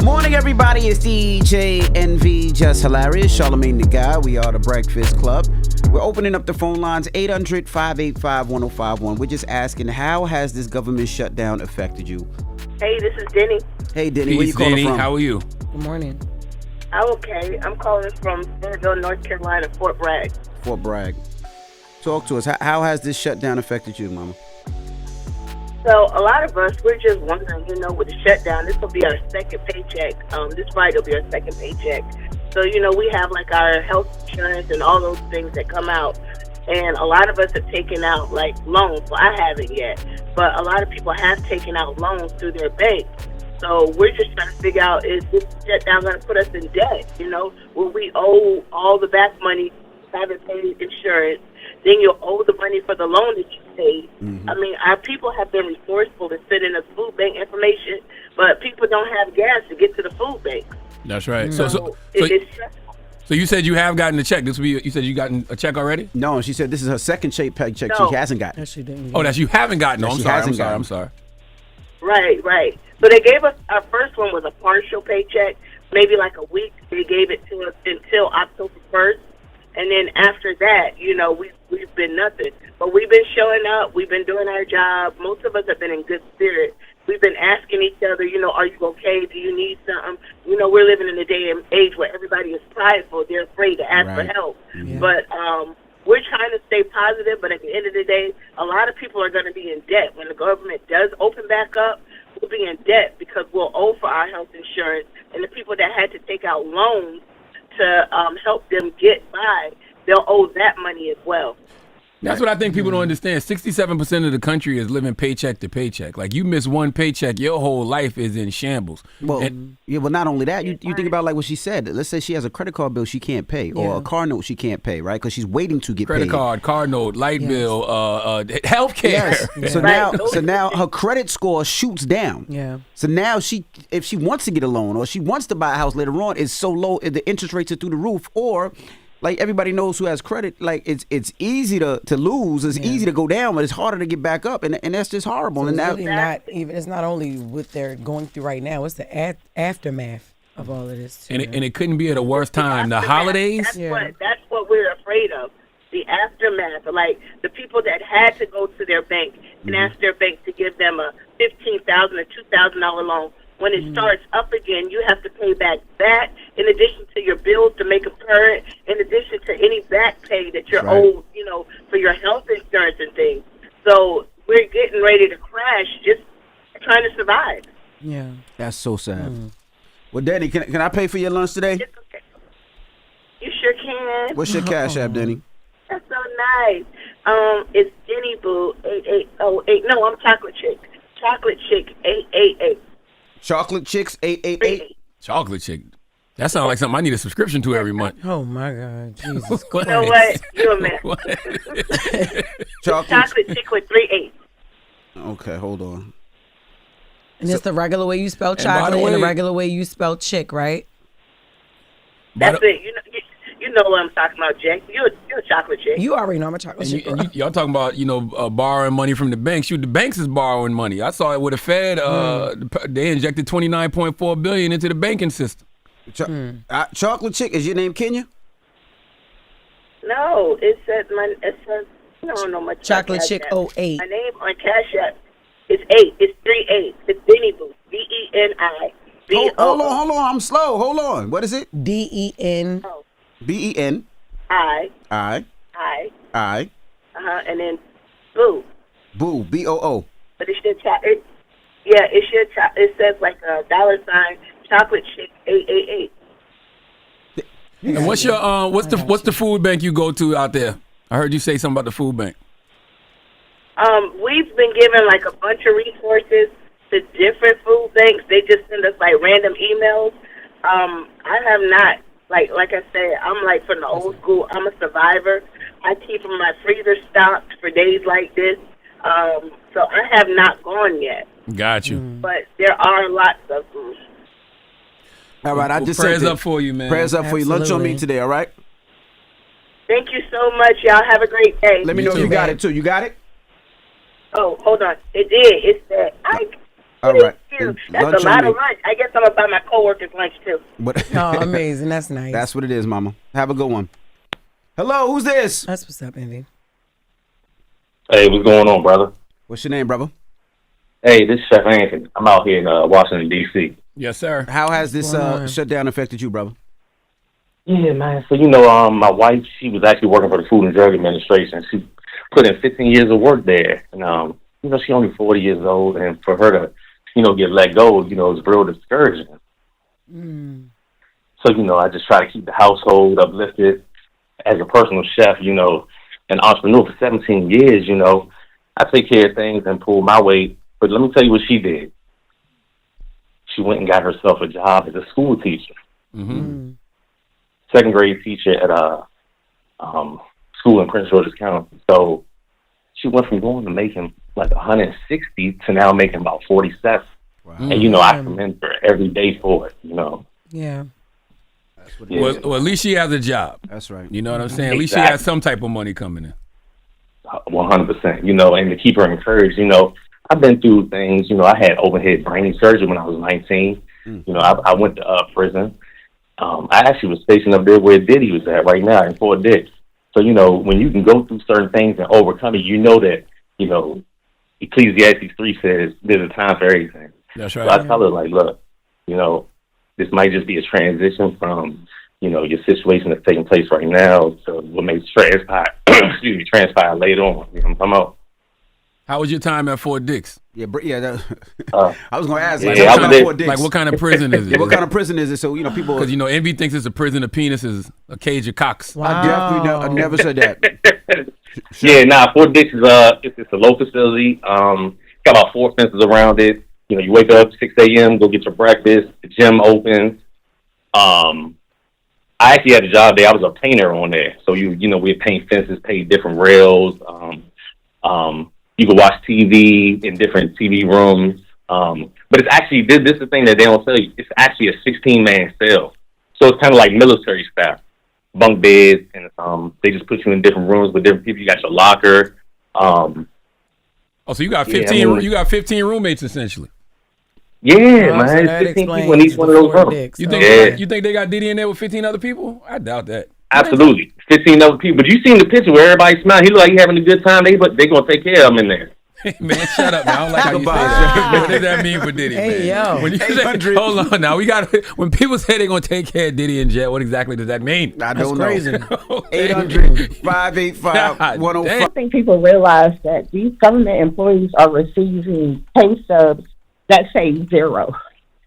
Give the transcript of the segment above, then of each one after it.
Morning, everybody. It's DJ NV, Jess Hilarious, Charlamagne the Guy. We are the Breakfast Club. We're opening up the phone lines, 800-585-1051. We're just asking, how has this government shutdown affected you? Hey, this is Denny. Hey, Denny. Peace, Where you calling Denny. from? How are you? Good morning. I'm okay. I'm calling from Fayetteville, North Carolina, Fort Bragg. Fort Bragg. Talk to us. How has this shutdown affected you, Mama? So a lot of us, we're just wondering, with the shutdown, this will be our second paycheck. This Friday will be our second paycheck. So, we have like our health insurance and all those things that come out. And a lot of us have taken out like loans. Well, I haven't yet, but a lot of people have taken out loans through their bank. So we're just trying to figure out, is this shutdown going to put us in debt? Will we owe all the back money, haven't paid insurance? Then you'll owe the money for the loan that you paid. Mm-hmm. I mean, our people have been resourceful to send in us food bank information, but people don't have gas to get to the food bank. That's right. So So you said you have gotten a check. You said you gotten a check already? No, she said this is her second paycheck No. she hasn't gotten. Yes, she didn't. Oh, that you haven't gotten. No, That I'm sorry. Right. So they gave us, our first one was a partial paycheck, maybe like a week. They gave it to us until October 1st. And then after that, we've been nothing. But we've been showing up. We've been doing our job. Most of us have been in good spirit. We've been asking each other, are you okay? Do you need something? We're living in a day and age where everybody is prideful. They're afraid to ask for help. Yeah. But we're trying to stay positive. But at the end of the day, a lot of people are going to be in debt. When the government does open back up, we'll be in debt because we'll owe for our health insurance. And the people that had to take out loans to help them get by, they'll owe that money as well. That's what I think people don't understand. 67% of the country is living paycheck to paycheck. Like, you miss one paycheck, your whole life is in shambles. Well, not only that, you think about like what she said. Let's say she has a credit card bill she can't pay, or a car note she can't pay, right? Because she's waiting to get credit paid. card note, light bill, health care. Yes. So now her credit score shoots down. Yeah. So now if she wants to get a loan or she wants to buy a house later on, it's so low, the interest rates are through the roof. Or like everybody knows who has credit, like it's easy to lose, it's easy to go down, but it's harder to get back up, and that's just horrible. So and it's really it's not only what they're going through right now, it's the aftermath of all of this too. And it couldn't be at a worse time. The holidays. That's what we're afraid of. The aftermath, like the people that had to go to their bank and ask their bank to give them a $15,000 or $2,000 loan. When it starts up again, you have to pay back that, in addition to your bills to make them current, in addition to any back pay that you're owed, for your health insurance and things. So we're getting ready to crash, just trying to survive. Yeah, that's so sad. Well, Danny, can I pay for your lunch today? It's okay. You sure can. What's your cash app, Danny? That's so nice. It's Denny Boo 8808. No, I'm Chocolate Chick. Chocolate Chick 888. Chocolate Chicks 888. Chocolate Chick. That sounds like something I need a subscription to every month. Oh my God, Jesus Christ! You know what? You're a man. Chocolate Chick with 3 8. Okay, hold on. And it's the regular way you spell chocolate and the regular way you spell chick, right? That's it. You know what I'm talking about, Jack. You're a chocolate chick. You already know I'm a chocolate chick. Y'all talking about borrowing money from the banks. The banks is borrowing money. I saw it with the Fed. They injected $29.4 billion into the banking system. Chocolate Chick, is your name Kenya? No, it says I don't know much. Chocolate Chick 08. My name on Cash App is 8. It's 38. It's Denny Boo. DENI. Hold on. I'm slow. Hold on. What is it? DEN. BEN. I. And then Boo. Boo. BOO. But it should it says like a $sign Chocolate Chick 888. And what's your what's the food bank you go to out there? I heard you say something about the food bank. We've been given like a bunch of resources to different food banks. They just send us like random emails. I have not. Like I said, I'm like from the old school. I'm a survivor. I keep my freezer stocked for days like this. So I have not gone yet. Got you. But there are lots of food. All right, I just prayers up for you, man. Prayers up for you. Lunch on me today, all right? Thank you so much, y'all. Have a great day. Let me know if you got it, too. You got it? Oh, hold on. It did. It said, All right. That's a lot of lunch. I guess I'm going to buy my coworkers lunch, too. Oh, amazing. That's nice. That's what it is, Mama. Have a good one. Hello, who's this? That's what's up, Envy. Hey, what's going on, brother? What's your name, brother? Hey, this is Chef Anthony. I'm out here in Washington, D.C. Yes, sir. How has this shutdown affected you, brother? Yeah, man. So, my wife, she was actually working for the Food and Drug Administration. She put in 15 years of work there. And, she's only 40 years old. And for her to, get let go, is real discouraging. So, I just try to keep the household uplifted. As a personal chef, an entrepreneur for 17 years, I take care of things and pull my weight. But let me tell you what she did. She went and got herself a job as a school teacher. Second grade teacher at a school in Prince George's County. So she went from going to making like 160 to now making about 47. Wow. And, I commend her every day for it, Yeah. Well, at least she has a job. That's right. You know what I'm saying? At least she has some type of money coming in. 100%, and to keep her encouraged, I've been through things, I had overhead brain surgery when I was 19. I went to prison. I actually was stationed up there where Diddy was at right now in Fort Dix. So, when you can go through certain things and overcome it, that, Ecclesiastes 3 says there's a time for everything. That's right. So I tell her, like, look, this might just be a transition from, your situation that's taking place right now to what may transpire later on. You know what I'm talking about? How was your time at Fort Dix? I was going to ask. What kind of prison is it? What kind of prison is it? So, people... Because, Envy thinks it's a prison of penises, a cage of cocks. Wow. I never said that. Fort Dix is it's a low facility. Got about 4 fences around it. You wake up 6 a.m., go get your breakfast. The gym opens. I actually had a job there. I was a painter on there. So, we'd paint fences, paint different rails. You could watch TV in different TV rooms. But it's actually, this is the thing that they don't tell you. It's actually a 16-man cell. So it's kind of like military style. Bunk beds, and they just put you in different rooms with different people. You got your locker. So you got 15 you got 15 roommates essentially. Yeah, man. It's 15 people in each one of those rooms. You think they got Diddy in there with 15 other people? I doubt that. Absolutely. 15 other people. But you seen the picture where everybody smiling. He look like he having a good time. They going to take care of him in there. Man, shut up, man. I don't like how you say that. What does that mean for Diddy, man? When you say, hold on now. When people say they're going to take care of Diddy and Jet, what exactly does that mean? I don't know. 800-585-105. I don't think people realize that these government employees are receiving pay stubs that say 0.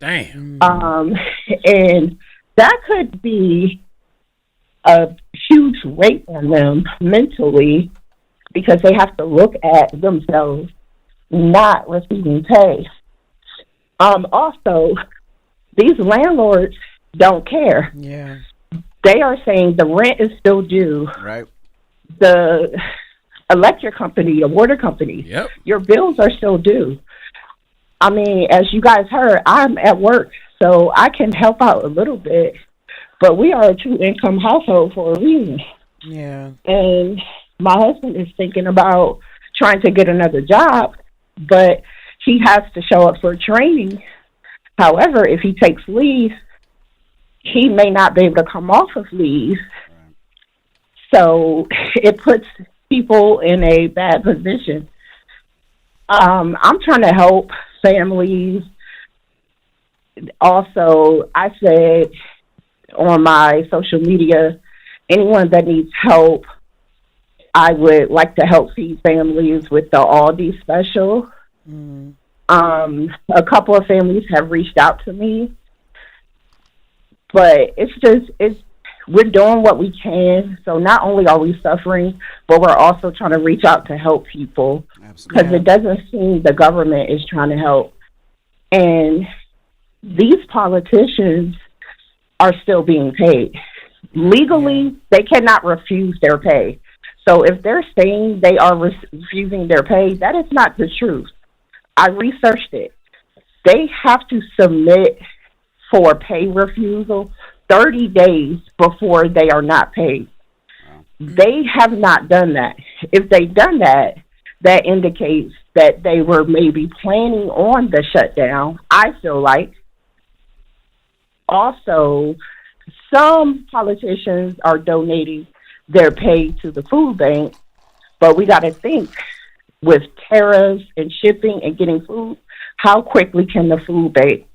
Damn. And that could be a huge weight on them mentally because they have to look at themselves not receiving pay. Also, these landlords don't care. Yeah. They are saying the rent is still due. Right. The electric company, the water company, your bills are still due. I mean, as you guys heard, I'm at work, so I can help out a little bit, but we are a two-income household for a reason. Yeah. And my husband is thinking about trying to get another job, but he has to show up for training. However, if he takes leave, he may not be able to come off of leave. So it puts people in a bad position. I'm trying to help families. Also, I said on my social media, anyone that needs help, I would like to help feed families with the Aldi special. A couple of families have reached out to me, but we're doing what we can. So not only are we suffering, but we're also trying to reach out to help people because it doesn't seem the government is trying to help. And these politicians are still being paid. Legally, they cannot refuse their pay. So if they're saying they are refusing their pay, that is not the truth. I researched it. They have to submit for pay refusal 30 days before they are not paid. They have not done that. If they've done that, that indicates that they were maybe planning on the shutdown, I feel like. Also, some politicians are donating their pay to the food bank, but we got to think with tariffs and shipping and getting food, how quickly can the food bank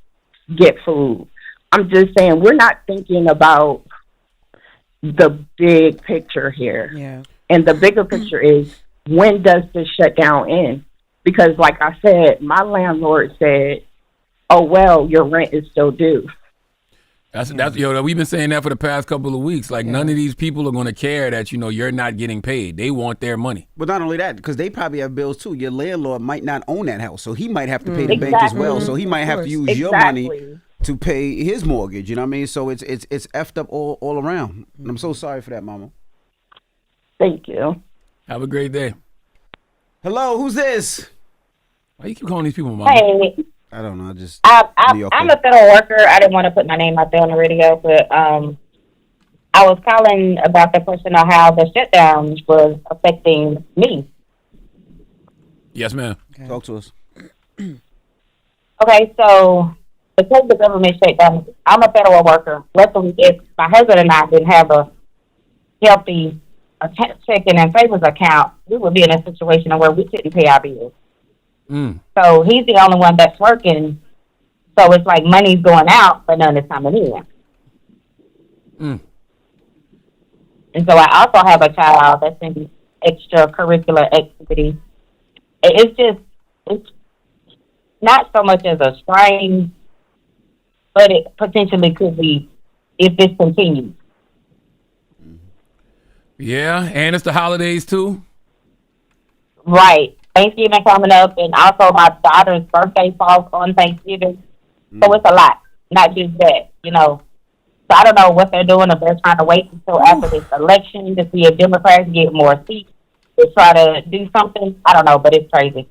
get food? I'm just saying, we're not thinking about the big picture here. Yeah. And the bigger picture is, when does this shutdown end? Because like I said, my landlord said, oh, well, your rent is still due. That's we've been saying that for the past couple of weeks. Like, none of these people are going to care that, you're not getting paid. They want their money. But not only that, because they probably have bills too. Your landlord might not own that house, so he might have to pay the bank as well. So he might have to use your money to pay his mortgage. You know what I mean? So it's effed up all around. And I'm so sorry for that, Mama. Thank you. Have a great day. Hello, who's this? Why you keep calling these people Mama? Hey. I don't know. I'm a federal worker. I didn't want to put my name out there on the radio, but I was calling about the question of how the shutdown was affecting me. Yes, ma'am. Okay. Talk to us. Okay, so because the government shut down, I'm a federal worker. Luckily, if my husband and I didn't have a healthy checking and savings account, we would be in a situation where we couldn't pay our bills. So he's the only one that's working. So it's like money's going out, but none is coming in. And so I also have a child that's in extracurricular activity. It's not so much as a strain, but it potentially could be if this continues. Yeah, and it's the holidays too. Right. Thanksgiving coming up, and also my daughter's birthday falls on Thanksgiving. So it's a lot, not just that, So I don't know what they're doing, if they're trying to wait until after this election to see if Democrats get more seats to try to do something. I don't know, but it's crazy.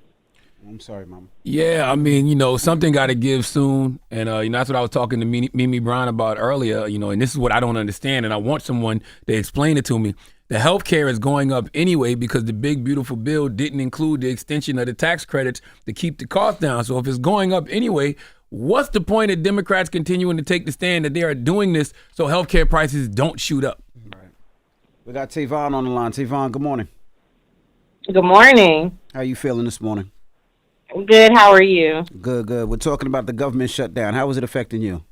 I'm sorry, Mama. Yeah, I mean, something got to give soon. And, that's what I was talking to Mimi Brown about earlier, and this is what I don't understand. And I want someone to explain it to me. The health care is going up anyway because the big, beautiful bill didn't include the extension of the tax credits to keep the cost down. So if it's going up anyway, what's the point of Democrats continuing to take the stand that they are doing this so health care prices don't shoot up? Right. We got Tavon on the line. Tavon, good morning. Good morning. How you feeling this morning? Good. How are you? Good. We're talking about the government shutdown. How is it affecting you?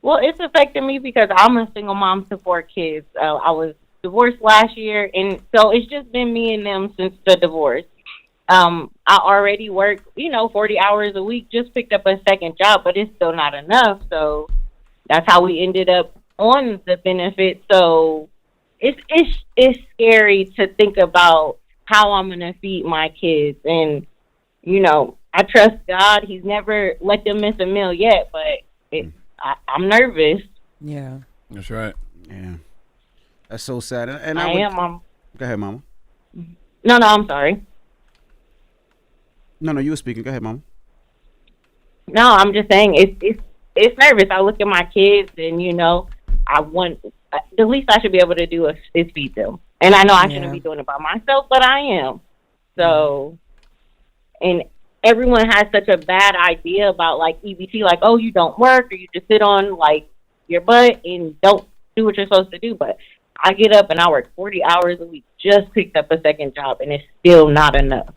Well, it's affecting me because I'm a single mom to 4 kids. I was divorced last year, and so it's just been me and them since the divorce. I already work, 40 hours a week, just picked up a second job, but it's still not enough. So that's how we ended up on the benefits. So it's scary to think about how I'm going to feed my kids. And, I trust God. He's never let them miss a meal yet, but I'm nervous. Yeah. That's right. Yeah. That's so sad. And I am, Mom. Go ahead, Mama. No, I'm sorry. No, you were speaking. Go ahead, Mama. No, I'm just saying it's nervous. I look at my kids, and I want the least I should be able to do is feed them. And I know I shouldn't be doing it by myself, but I am. So, and everyone has such a bad idea about like EBT, like, oh, you don't work or you just sit on like your butt and don't do what you're supposed to do. But I get up and I work 40 hours a week, just picked up a second job, and it's still not enough.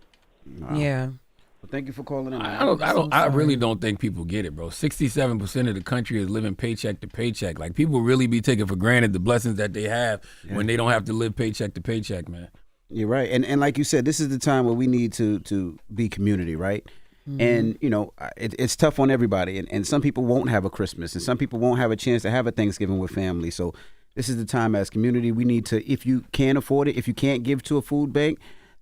Wow. Yeah. Well, thank you for calling in. I really don't think people get it, bro. 67% of the country is living paycheck to paycheck. Like, people really be taking for granted the blessings that they have when they don't have to live paycheck to paycheck, man. You're right. And like you said, this is the time where we need to be community, right? Mm-hmm. And, it's tough on everybody. And some people won't have a Christmas, and some people won't have a chance to have a Thanksgiving with family. So this is the time as community we need to, if you can't afford it, if you can't give to a food bank,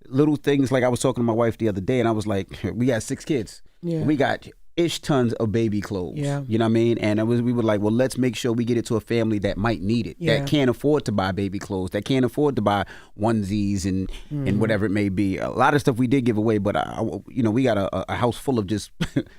little things like I was talking to my wife the other day, and I was like, we got 6 kids. Yeah. We got ish tons of baby clothes. Yeah. You know what I mean? And we were like, well, let's make sure we get it to a family that might need it, that can't afford to buy baby clothes, that can't afford to buy onesies and whatever it may be. A lot of stuff we did give away, but we got a house full of just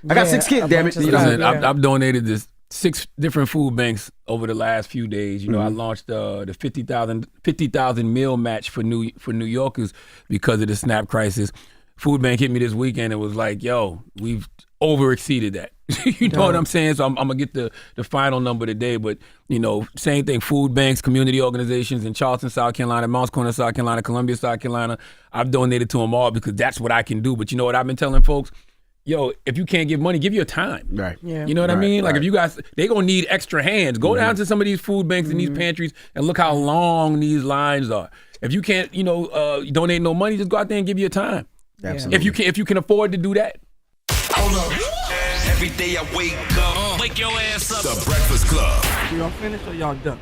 I got 6 kids, damn it. I've donated this 6 different food banks over the last few days. You know, I launched the 50,000 meal match for New Yorkers because of the SNAP crisis. Food bank hit me this weekend and was like, yo, we've over-exceeded that. You know what I'm saying? So I'm going to get the final number today. But, you know, same thing, food banks, community organizations in Charleston, South Carolina, Mounts Corner, South Carolina, Columbia, South Carolina. I've donated to them all because that's what I can do. But you know what I've been telling folks? Yo, if you can't give money, give your time. Right. Yeah. You know what I mean? Like if you guys, they going to need extra hands. Go down to some of these food banks and these pantries and look how long these lines are. If you can't, donate no money, just go out there and give your time. Absolutely. If you can afford to do that. Hold up. Every day I wake up. Wake your ass up. The Breakfast Club. Y'all finished or y'all done?